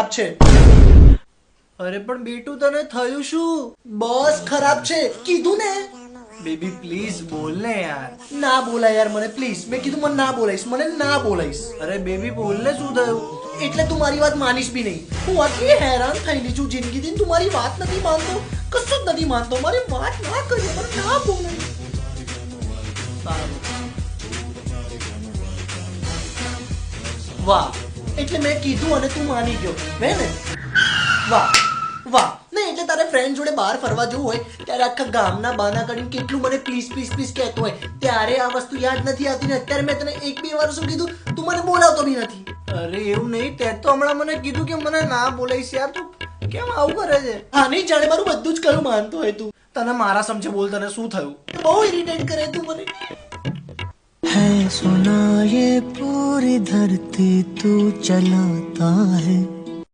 ખરાબ છે. અરે પણ બેટુ તને થયું શું? બસ ખરાબ છે, કીધું ને. બેબી પ્લીઝ બોલ ને યાર. ના બોલાય યાર મને પ્લીઝ. મેં કીધું મને ના બોલાઈશ, મને ના બોલાઈશ. અરે બેબી બોલ ને શું થયું? એટલે તું મારી વાત માનીશ બી નહીં. હું આટલી હેરાન થયેલી છું જિંદગીથી, તું મારી વાત નથી માનતો, કશું જ નથી માનતો. મારી વાત ના કરી, મને ના બોલાય. વાહ, એટલે મેં કીધું અને તું માની ગયો હે ને? વાહ વાહ. નહીં એટલે તારે ફ્રેન્ડ જોડે બહાર ફરવા જવું હોય ત્યારે આખા ગામના બાના કરીને કેટલું મને પ્લીઝ પ્લીઝ પ્લીઝ કહેતો હોય, ત્યારે આ વસ્તુ યાદ નથી આવતી ને અત્યારે મેં તને 1-2 વાર શું કીધું, તું મને બોલાવતો બી નથી. અરે એવું નહીં, તે તો હમણાં મને કીધું કે મને ના બોલાઈશ યાર. તું કેમ આવું કરે છે? હા નહીં જાણે મારું બધું જ કરું માનતો હોય તું. તને મારા સમજે બોલ, તને શું થયું? બહુ ઇરિટેટ કરે તું મને. है सुना ये पूरी धरती तू चलाता है.